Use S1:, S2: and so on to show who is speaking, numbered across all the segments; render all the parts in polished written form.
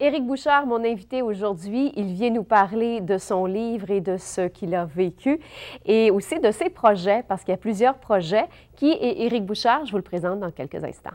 S1: Éric Bouchard, mon invité aujourd'hui, il vient nous parler de son livre et de ce qu'il a vécu et aussi de ses projets, parce qu'il y a plusieurs projets. Qui est Éric Bouchard? Je vous le présente dans quelques instants.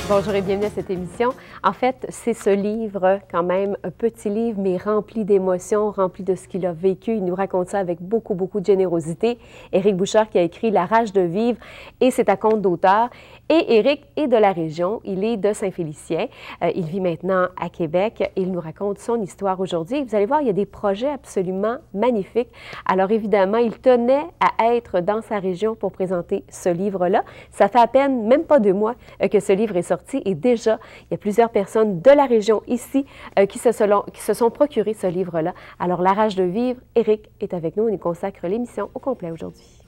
S1: Bonjour et bienvenue à cette émission. En fait, c'est ce livre, quand même, un petit livre, mais rempli d'émotions, rempli de ce qu'il a vécu. Il nous raconte ça avec beaucoup de générosité. Éric Bouchard qui a écrit La rage de vivre et c'est à compte d'auteur. Et Éric est de la région, il est de Saint-Félicien. Il vit maintenant à Québec et il nous raconte son histoire aujourd'hui. Vous allez voir, il y a des projets absolument magnifiques. Alors évidemment, il tenait à être dans sa région pour présenter ce livre-là. Ça fait à peine, même pas 2 mois, que ce livre est sorti et déjà, il y a plusieurs personnes de la région ici qui se sont procurées ce livre-là. Alors, La rage de vivre, Éric est avec nous. On y consacre l'émission au complet aujourd'hui.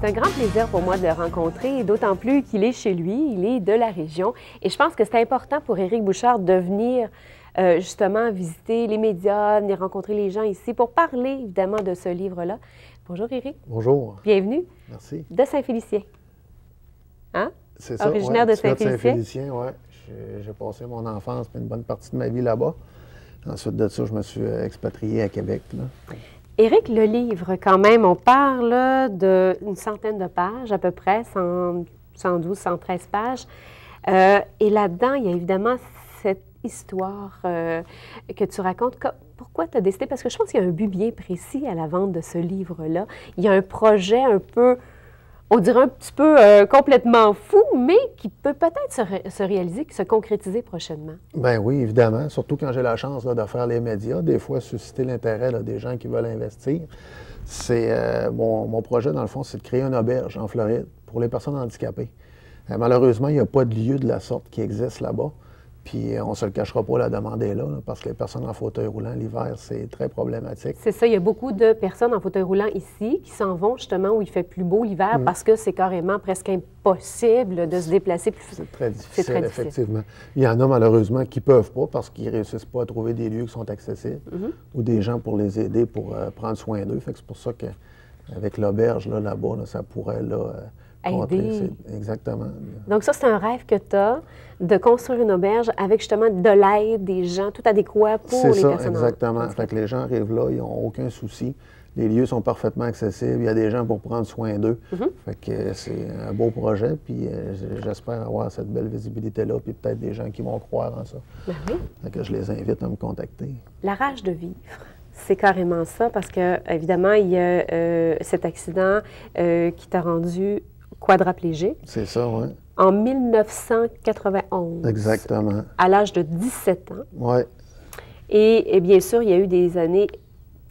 S1: C'est un grand plaisir pour moi de le rencontrer, d'autant plus qu'il est chez lui, il est de la région. Et je pense que c'est important pour Éric Bouchard de venir justement visiter les médias, venir rencontrer les gens ici pour parler évidemment de ce livre-là. Bonjour Éric.
S2: Bonjour.
S1: Bienvenue.
S2: Merci.
S1: De Saint-Félicien. Hein?
S2: C'est ça,
S1: originaire de Saint-Félicien.
S2: Oui. J'ai passé mon enfance et une bonne partie de ma vie là-bas. Ensuite de ça, je me suis expatrié à Québec. Là.
S1: Éric, le livre, quand même, on parle d'une centaine de pages, à peu près, 112, 113 pages. Et là-dedans, il y a évidemment cette histoire que tu racontes. Pourquoi tu as décidé? Parce que je pense qu'il y a un but bien précis à la vente de ce livre-là. Il y a un projet un peu, on dirait un petit peu complètement fou, mais qui peut peut-être se réaliser, se concrétiser prochainement.
S2: Bien oui, évidemment. Surtout quand j'ai la chance là, de faire les médias, des fois susciter l'intérêt des gens qui veulent investir. C'est mon projet, dans le fond, c'est de créer une auberge en Floride pour les personnes handicapées. Malheureusement, il n'y a pas de lieu de la sorte qui existe là-bas. Puis on ne se le cachera pas, la demande est là, parce que les personnes en fauteuil roulant l'hiver, c'est très problématique.
S1: C'est ça, il y a beaucoup de personnes en fauteuil roulant ici qui s'en vont justement où il fait plus beau l'hiver parce que c'est carrément presque impossible de se déplacer plus.
S2: C'est très difficile, effectivement. Il y en a malheureusement qui ne peuvent pas parce qu'ils ne réussissent pas à trouver des lieux qui sont accessibles ou des gens pour les aider, pour prendre soin d'eux. C'est pour ça qu'avec l'auberge là-bas, ça pourrait
S1: aider.
S2: Exactement.
S1: Donc ça, c'est un rêve que tu as de construire une auberge avec justement de l'aide, des gens, tout adéquat pour les personnes.
S2: C'est ça, exactement. Fait que les gens arrivent là, ils n'ont aucun souci. Les lieux sont parfaitement accessibles. Il y a des gens pour prendre soin d'eux. Fait que c'est un beau projet, puis j'espère avoir cette belle visibilité-là, puis peut-être des gens qui vont croire en ça.
S1: Ben oui.
S2: Fait que je les invite à me contacter.
S1: La rage de vivre. C'est carrément ça, parce que évidemment, il y a cet accident qui t'a rendu quadraplégique.
S2: C'est ça, oui.
S1: En 1991.
S2: Exactement.
S1: À l'âge de 17 ans.
S2: Oui.
S1: Et bien sûr, il y a eu des années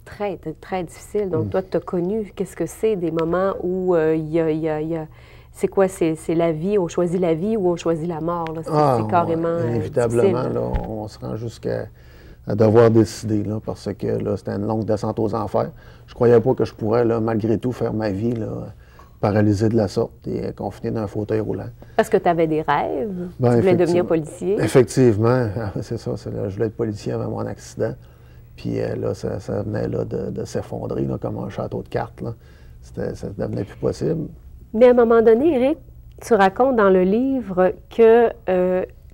S1: très difficiles. Donc, toi, tu as connu, qu'est-ce que c'est, des moments où il y a c'est quoi, c'est la vie, on choisit la vie ou on choisit la mort? C'est carrément
S2: inévitablement,
S1: difficile.
S2: là, on se rend jusqu'à devoir décider, là, parce que là, c'était une longue descente aux enfers. Je ne croyais pas que je pourrais, là, malgré tout, faire ma vie, là, paralysé de la sorte et confiné dans un fauteuil roulant.
S1: Parce que tu avais des rêves? Tu voulais devenir policier?
S2: Effectivement, c'est ça. Je voulais être policier avant mon accident. Puis là, ça venait là, de s'effondrer comme un château de cartes. Là. Ça devenait plus possible.
S1: Mais à un moment donné, Éric, tu racontes dans le livre que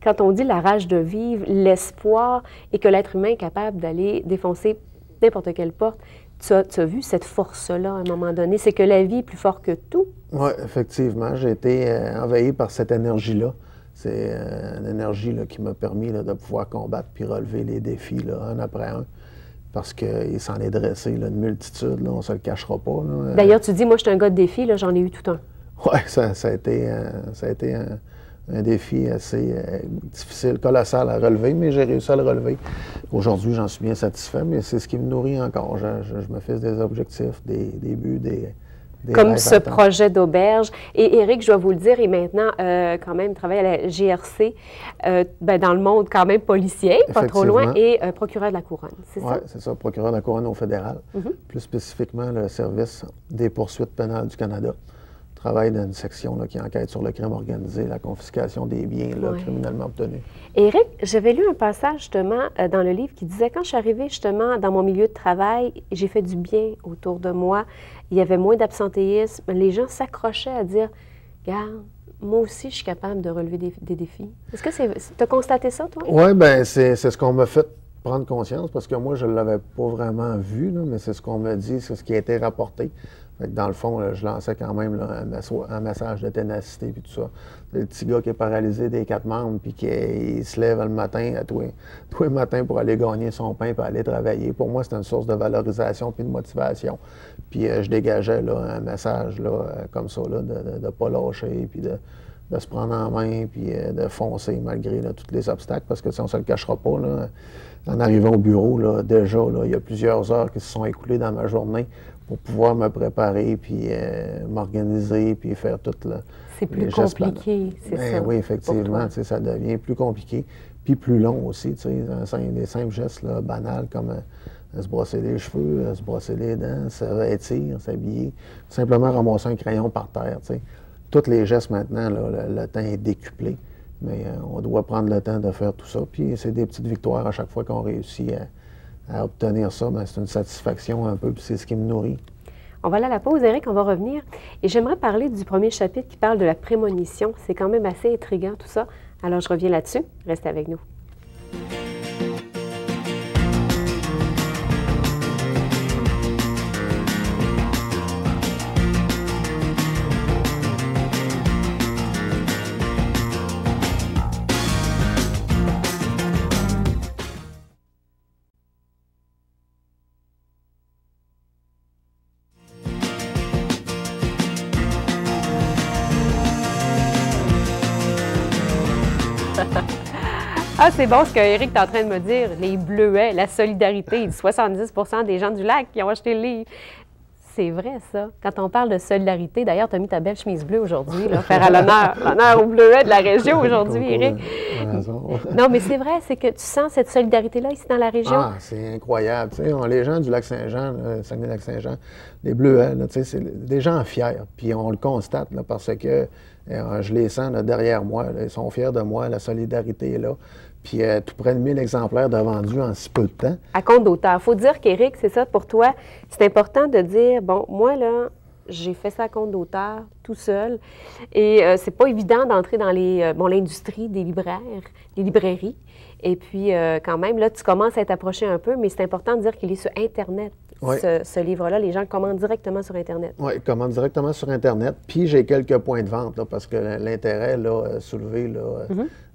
S1: quand on dit la rage de vivre, l'espoir et que l'être humain est capable d'aller défoncer n'importe quelle porte, tu as vu cette force-là à un moment donné? C'est que la vie est plus forte que tout?
S2: Oui, effectivement. J'ai été envahi par cette énergie-là. C'est une énergie là, qui m'a permis là, de pouvoir combattre puis relever les défis là, un après un. Parce qu'il s'en est dressé là, une multitude, là, on ne se le cachera pas.
S1: D'ailleurs, tu dis, moi, je suis un gars de défi, j'en ai eu tout un.
S2: Oui, ça a été un défi assez difficile, colossal à relever, mais j'ai réussi à le relever. Aujourd'hui, j'en suis bien satisfait, mais c'est ce qui me nourrit encore. Je me fixe des objectifs, des buts, des
S1: comme
S2: rêves
S1: ce
S2: à atteindre.
S1: projet d'auberge. Et Éric, je dois vous le dire, est maintenant quand même travaille à la GRC, dans le monde quand même policier, pas trop loin, et procureur de la Couronne, c'est ça?
S2: Oui, c'est ça, procureur de la Couronne au fédéral. Plus spécifiquement, le service des poursuites pénales du Canada. Je travaille dans une section là, qui enquête sur le crime organisé, la confiscation des biens là, criminellement obtenus.
S1: Éric, j'avais lu un passage justement dans le livre qui disait, quand je suis arrivée justement dans mon milieu de travail, j'ai fait du bien autour de moi, il y avait moins d'absentéisme, les gens s'accrochaient à dire, regarde, moi aussi je suis capable de relever des défis. Est-ce que tu as constaté ça, toi?
S2: Oui, bien c'est ce qu'on m'a fait prendre conscience, parce que moi, je ne l'avais pas vraiment vu, là, mais c'est ce qu'on m'a dit, c'est ce qui a été rapporté. Fait que dans le fond, là, je lançais quand même là, un message de ténacité puis tout ça. Le petit gars qui est paralysé des 4 membres puis qui se lève le matin, tous les matins pour aller gagner son pain puis aller travailler. Pour moi, c'était une source de valorisation puis de motivation. Puis je dégageais là, un message là, comme ça, là, de ne pas lâcher puis de se prendre en main puis de foncer malgré là, tous les obstacles. Parce que si on ne se le cachera pas, là, en arrivant au bureau, là, déjà, là, il y a plusieurs heures qui se sont écoulées dans ma journée pour pouvoir me préparer, puis m'organiser, puis faire tout le...
S1: C'est plus compliqué, c'est ça.
S2: Oui, effectivement, ça devient plus compliqué, puis plus long aussi, des simples gestes là, banals comme se brosser les cheveux, se brosser les dents, se vêtir, s'habiller, simplement ramasser un crayon par terre, t'sais. Tous les gestes maintenant, là, le temps est décuplé, mais on doit prendre le temps de faire tout ça, puis c'est des petites victoires à chaque fois qu'on réussit à obtenir ça, mais c'est une satisfaction un peu, puis c'est ce qui me nourrit.
S1: On va aller à la pause, Éric, on va revenir. Et j'aimerais parler du premier chapitre qui parle de la prémonition. C'est quand même assez intriguant tout ça. Alors, je reviens là-dessus. Restez avec nous. Ah, c'est bon ce qu'Éric est en train de me dire. Les bleuets, la solidarité. 70 des gens du lac qui ont acheté le livre. C'est vrai, ça. Quand on parle de solidarité, d'ailleurs, tu as mis ta belle chemise bleue aujourd'hui, faire à l'honneur aux bleuets de la région aujourd'hui, Éric. Non, mais c'est vrai, c'est que tu sens cette solidarité-là ici dans la région.
S2: Ah, c'est incroyable. Tu sais, les gens du Lac-Saint-Jean, Saguenay-Lac-Saint-Jean, les bleuets, là, tu sais, c'est des gens fiers. Puis on le constate là, parce que je les sens là, derrière moi. Là, ils sont fiers de moi, la solidarité est là. Puis tout près de 1000 exemplaires de vendus en si peu de temps. À
S1: compte d'auteur. Il faut dire qu'Éric, c'est ça pour toi. C'est important de dire, bon, moi, là, j'ai fait ça à compte d'auteur, tout seul. Et c'est pas évident d'entrer dans l'industrie des libraires, des librairies. Et puis, quand même, là, tu commences à t'approcher un peu, mais c'est important de dire qu'il est sur Internet. Oui. Ce livre-là, les gens le commandent directement sur Internet.
S2: Oui, ils commandent directement sur Internet. Puis j'ai quelques points de vente, là, parce que l'intérêt, là, soulevé, là,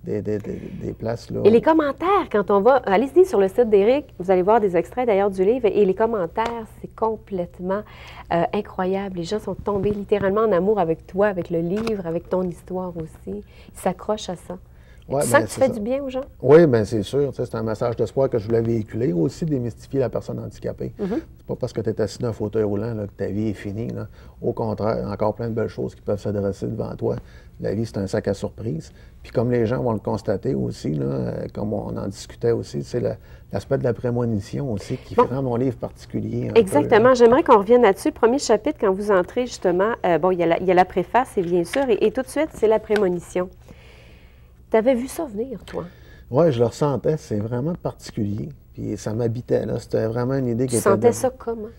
S2: des places, là.
S1: Et les commentaires, quand on va... Allez-y sur le site d'Éric, vous allez voir des extraits, d'ailleurs, du livre. Et les commentaires, c'est complètement incroyable. Les gens sont tombés littéralement en amour avec toi, avec le livre, avec ton histoire aussi. Ils s'accrochent à ça. Ouais, tu sens que tu fais du bien aux gens?
S2: Oui, bien c'est sûr. C'est un message d'espoir que je voulais véhiculer. Aussi, démystifier la personne handicapée. C'est pas parce que tu es assis dans un fauteuil roulant là, que ta vie est finie. Là. Au contraire, encore plein de belles choses qui peuvent s'adresser devant toi. La vie, c'est un sac à surprise. Puis comme les gens vont le constater aussi, là, comme on en discutait aussi, c'est l'aspect de la prémonition aussi qui rend mon livre particulier.
S1: Exactement. J'aimerais qu'on revienne là-dessus. Le premier chapitre, quand vous entrez justement, il y a la préface, et bien sûr, et tout de suite, c'est la prémonition. Tu avais vu ça venir, toi?
S2: Oui, je le ressentais. C'est vraiment particulier. Puis ça m'habitait, là. C'était vraiment une idée qui était...
S1: Tu sentais ça comment?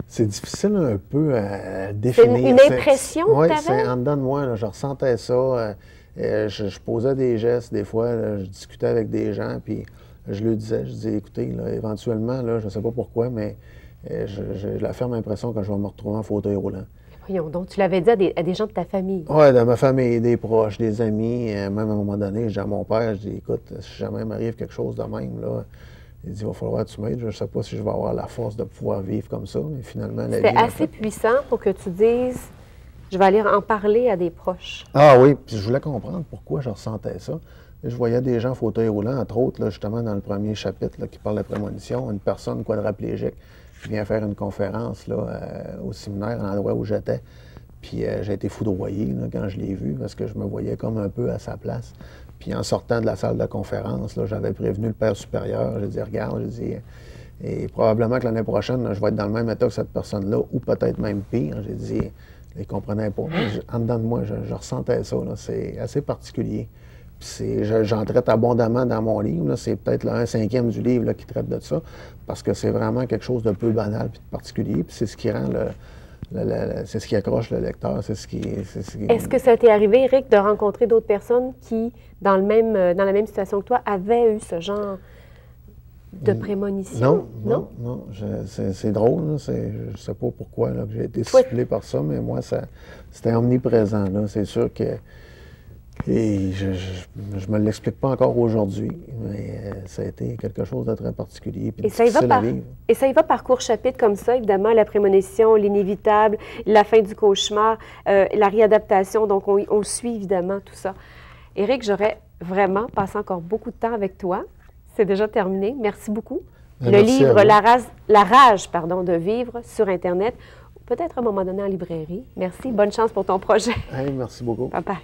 S2: C'est difficile un peu à définir.
S1: C'est une impression que tu avais?
S2: Oui, c'est en dedans de moi. Là, je ressentais ça. Je posais des gestes. Des fois, là, je discutais avec des gens, puis je leur disais, écoutez, là, éventuellement, là, je ne sais pas pourquoi, mais j'ai la ferme impression que je vais me retrouver en fauteuil roulant.
S1: Voyons donc, tu l'avais dit à des gens de ta famille?
S2: Oui, de ma famille, des proches, des amis. Même à un moment donné, je dis à mon père, je dis, écoute, si jamais m'arrive quelque chose de même, là, il dit, il va falloir que tu m'aides. Je ne sais pas si je vais avoir la force de pouvoir vivre comme ça, mais finalement, la vie...
S1: C'était assez puissant pour que tu dises, je vais aller en parler à des proches.
S2: Ah oui, puis je voulais comprendre pourquoi je ressentais ça. Je voyais des gens en fauteuil roulant, entre autres, là, justement, dans le premier chapitre là, qui parle de prémonition, une personne quadraplégique qui vient faire une conférence là, au séminaire, à l'endroit où j'étais. Puis j'ai été foudroyé là, quand je l'ai vu, parce que je me voyais comme un peu à sa place. Puis en sortant de la salle de conférence, j'avais prévenu le père supérieur. J'ai dit, regarde, j'ai dit, et probablement que l'année prochaine, là, je vais être dans le même état que cette personne-là, ou peut-être même pire. J'ai dit, ils ne comprenaient pas. En dedans de moi, je ressentais ça. C'est assez particulier. J'en traite abondamment dans mon livre. C'est peut-être un cinquième du livre là, qui traite de ça, parce que c'est vraiment quelque chose de peu banal et de particulier. Puis c'est ce qui rend c'est ce qui accroche le lecteur.
S1: Est-ce que ça t'est arrivé, Éric, de rencontrer d'autres personnes qui, dans la même situation que toi, avaient eu ce genre de prémonition?
S2: Non. C'est drôle. Je ne sais pas pourquoi là, que j'ai été soufflé par ça, mais moi, c'était omniprésent. C'est sûr que... Et je ne me l'explique pas encore aujourd'hui, mais ça a été quelque chose de très particulier et difficile à vivre.
S1: Et ça y va par court chapitre comme ça, évidemment, la prémonition, l'inévitable, la fin du cauchemar, la réadaptation. Donc, on suit évidemment tout ça. Éric, j'aurais vraiment passé encore beaucoup de temps avec toi. C'est déjà terminé. Merci beaucoup. Le livre La rage de vivre sur Internet, peut-être à un moment donné en librairie. Merci. Bonne chance pour ton projet.
S2: Hey, merci beaucoup.
S1: Bye bye.